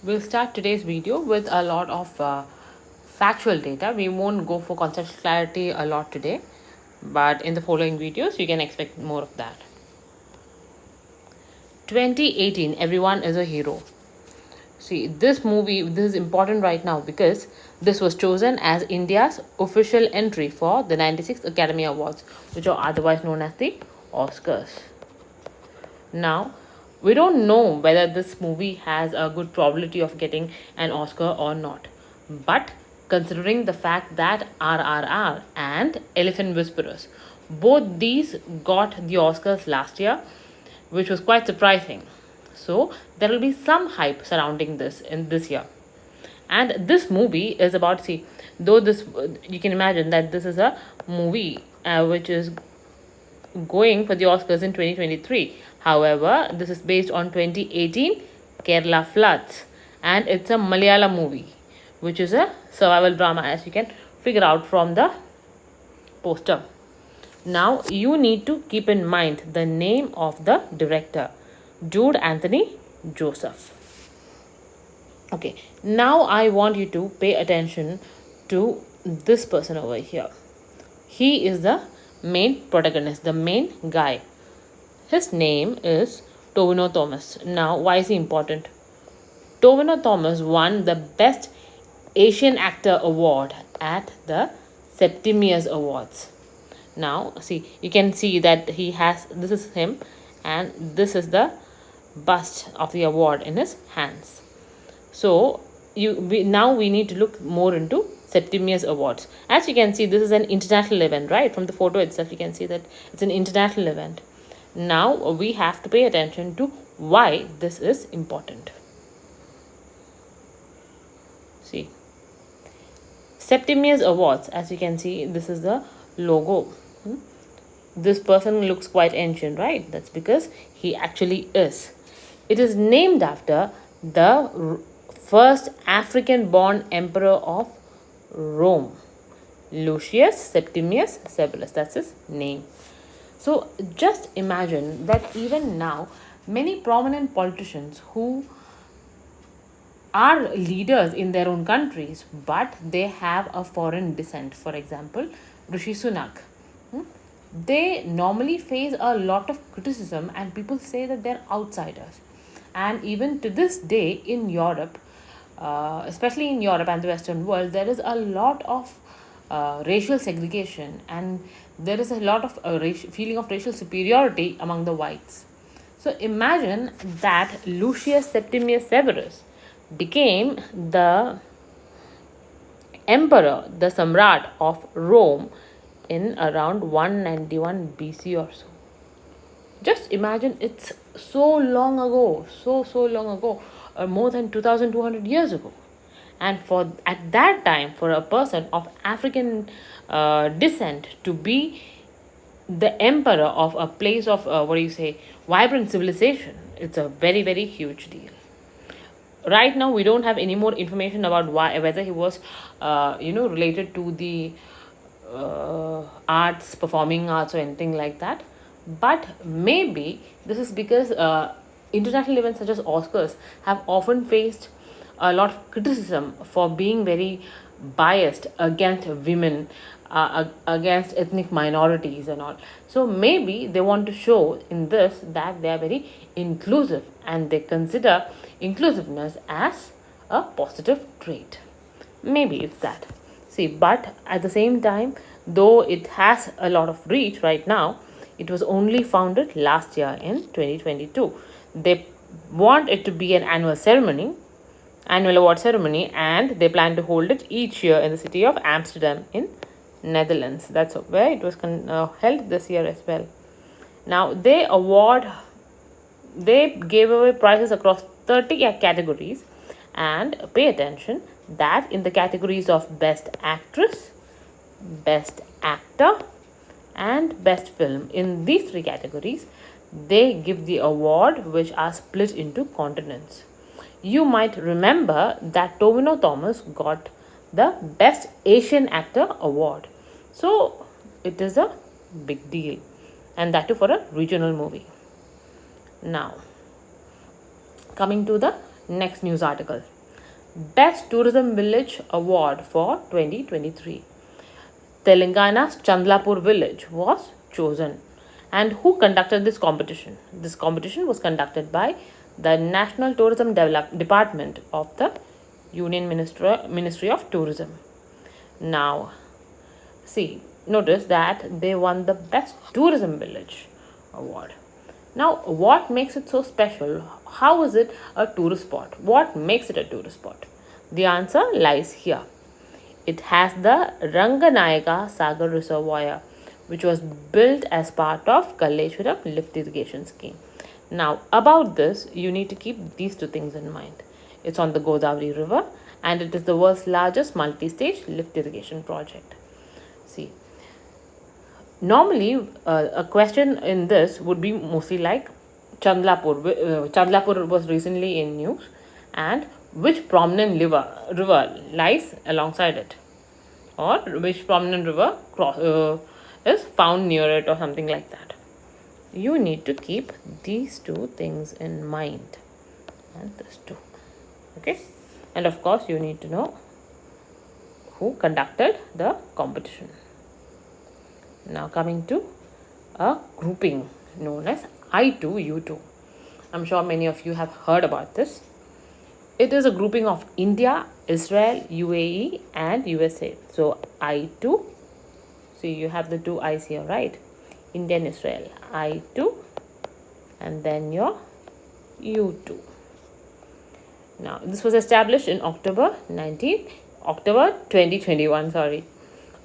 We'll start today's video with a lot of factual data. We won't go for conceptual clarity a lot today, but in the following videos, you can expect more of that. 2018, everyone is a hero. See, this movie, this is important right now because this was chosen as India's official entry for the 96th Academy Awards, which are otherwise known as the Oscars. Now, we don't know whether this movie has a good probability of getting an Oscar or not. But considering the fact that RRR and Elephant Whisperers, both these got the Oscars last year, which was quite surprising. So there will be some hype surrounding this in this year. And this movie is about, see, though this, you can imagine that this is a movie which is going for the Oscars in 2023. However, this is based on 2018 Kerala floods, and it's a Malayalam movie, which is a survival drama, as you can figure out from the poster. Now, you need to keep in mind the name of the director, Jude Anthony Joseph. Okay, now I want you to pay attention to this person over here. He is the main protagonist, the main guy. His name is Tovino Thomas. Now, why is he important? Tovino Thomas won the Best Asian Actor Award at the Septimus Awards. Now, see, you can see that he has, this is him, and this is the bust of the award in his hands. So, now we need to look more into Septimus Awards. As you can see, this is an international event, right? From the photo itself, you can see that it's an international event. Now, we have to pay attention to why this is important. See, Septimus Awards, as you can see, this is the logo. This person looks quite ancient, right? That's because he actually is. It is named after the first African born emperor of Rome, Lucius Septimius Severus. That's his name. So just imagine that even now, many prominent politicians who are leaders in their own countries, but they have a foreign descent. For example, Rishi Sunak. They normally face a lot of criticism, and people say that they're outsiders. And even to this day in Europe, especially in Europe and the Western world, there is a lot of racial segregation, and there is a lot of feeling of racial superiority among the whites. So imagine that Lucius Septimius Severus became the emperor, the Samrat of Rome in around 191 BC or so. Just imagine, it's so long ago, so long ago, more than 2200 years ago. And for at that time, for a person of African descent to be the emperor of a place of vibrant civilization, it's a very huge deal. Right now, we don't have any more information about whether he was related to the arts, performing arts, or anything like that. But maybe this is because international events such as Oscars have often faced a lot of criticism for being very biased against women, against ethnic minorities and all. So maybe they want to show in this that they are very inclusive, and they consider inclusiveness as a positive trait. Maybe it's that. See, but at the same time, though it has a lot of reach right now, it was only founded last year in 2022. They want it to be an annual award ceremony, and they plan to hold it each year in the city of Amsterdam in Netherlands. That's where it was held this year as well. Now, they gave away prizes across 30 categories, and pay attention that in the categories of Best Actress, Best Actor, and Best Film, in these three categories, they give the award which are split into continents. You might remember that Tovino Thomas got the Best Asian Actor Award. So it is a big deal, and that too for a regional movie. Now, coming to the Next news article. Best Tourism Village Award for 2023. Telangana's Chandlapur village was chosen. And who conducted this competition? This competition was conducted by the National Tourism Department of the Union Ministry of Tourism. Now, see, notice that they won the Best Tourism Village Award. Now, what makes it so special? How is it a tourist spot? What makes it a tourist spot? The answer lies here. It has the Ranganayaka Sagar Reservoir, which was built as part of Kalleshwaram lift irrigation scheme. Now, about this, you need to keep these two things in mind. It's on the Godavari River and it is the world's largest multi-stage lift irrigation project. See, normally a question in this would be mostly like Chandlapur. Chandlapur was recently in news, and which prominent river lies alongside it, or which prominent river is found near it, or something like that. You need to keep these two things in mind, and this too. Okay, and of course you need to know who conducted the competition. Now coming to a grouping known as I2U2. I'm sure many of you have heard about this. It is a grouping of India, Israel, UAE and USA. So I2, see you have the two I's here, right? India and Israel, I2, and then your U2. Now this was established in October 2021,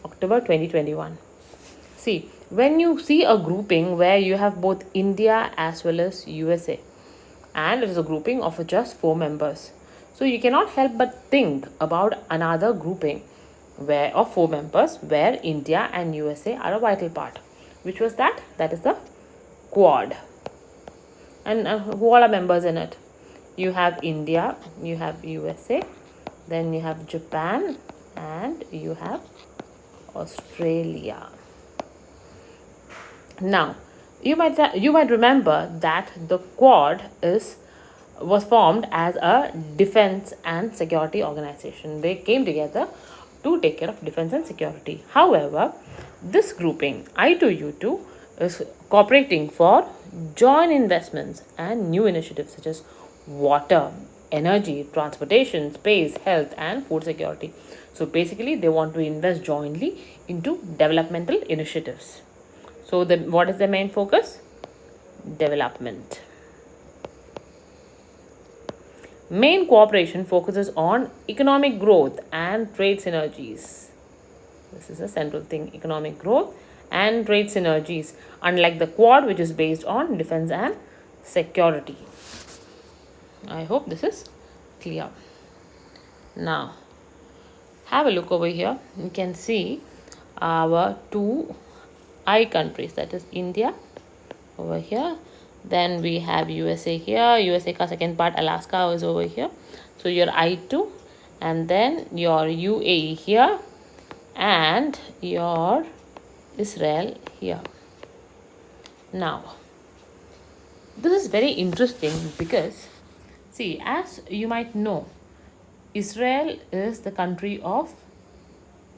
October 2021. See, when you see a grouping where you have both India as well as USA, and it is a grouping of just 4 members, so you cannot help but think about another grouping of 4 members where India and USA are a vital part. Which was that? That is the Quad. And who all are members in it? You have India, you have USA, then you have Japan, and you have Australia. Now, you might remember that the Quad was formed as a defense and security organization. They came together to take care of defense and security. However, this grouping I2U2 is cooperating for joint investments and new initiatives such as water, energy, transportation, space, health and food security. So basically they want to invest jointly into developmental initiatives. So what is the main focus? Development. Main cooperation focuses on economic growth and trade synergies. This is a central thing, economic growth and trade synergies, unlike the Quad, which is based on defense and security. I hope this is clear. Now, have a look over here. You can see our 2 I countries, that is India over here. Then we have USA here. USA ka second part, Alaska, is over here. So your I2, and then your UAE here, and your Israel here. Now, this is very interesting because, see, as you might know, Israel is the country of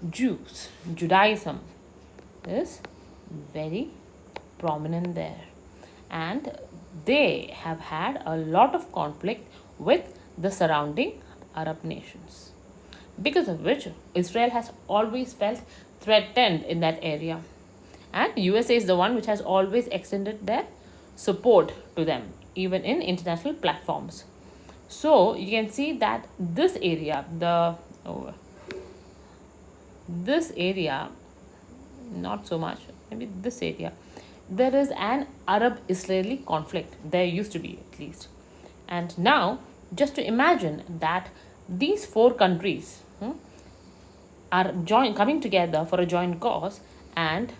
Jews. Judaism is very prominent there, and they have had a lot of conflict with the surrounding Arab nations, because of which Israel has always felt threatened in that area, and USA is the one which has always extended their support to them even in international platforms. So you can see that this area, not so much, maybe this area, there is an Arab-Israeli conflict. There used to be, at least. And now, just to imagine that these 4 countries are coming together for a joint cause, and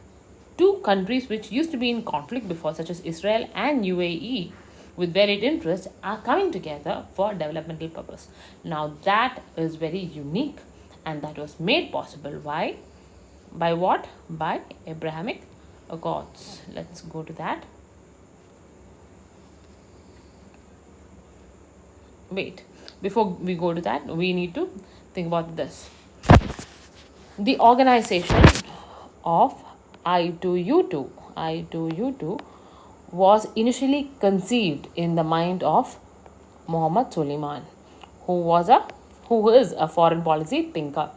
2 countries which used to be in conflict before, such as Israel and UAE, with varied interests, are coming together for developmental purpose. Now that is very unique, and that was made possible by what? By Abrahamic Accords. Let's go to that. Wait, before we go to that, we need to think about this. The organization of I2U2 was initially conceived in the mind of Muhammad Suleiman, who is a foreign policy thinker.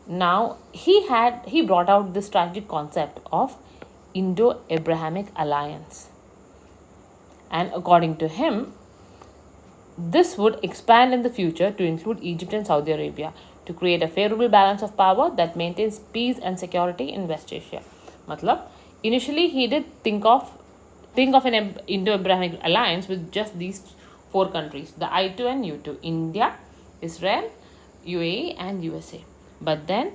Now he brought out this strategic concept of Indo-Abrahamic alliance, and according to him, this would expand in the future to include Egypt and Saudi Arabia to create a favorable balance of power that maintains peace and security in West Asia. Matlab, initially he did think of an Indo-Abrahamic alliance with just these four countries, the I2 and U2, India, Israel, UAE, and USA. But then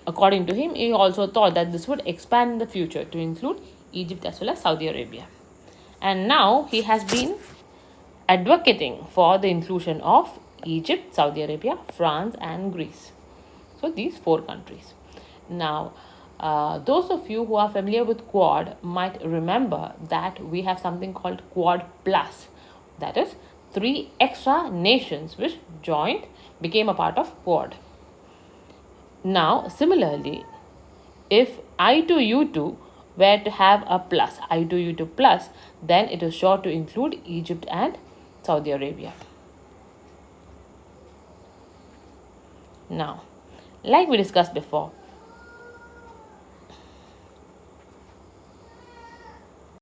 according to him, he also thought that this would expand in the future to include Egypt as well as Saudi Arabia. And now he has been advocating for the inclusion of Egypt, Saudi Arabia, France, and Greece. So these four countries. Now, those of you who are familiar with Quad might remember that we have something called Quad Plus. That is, 3 extra nations which joined, became a part of Quad. Now, similarly, if I2U2 were to have a plus, I2U2 plus, then it is sure to include Egypt and Saudi Arabia. Now, like we discussed before,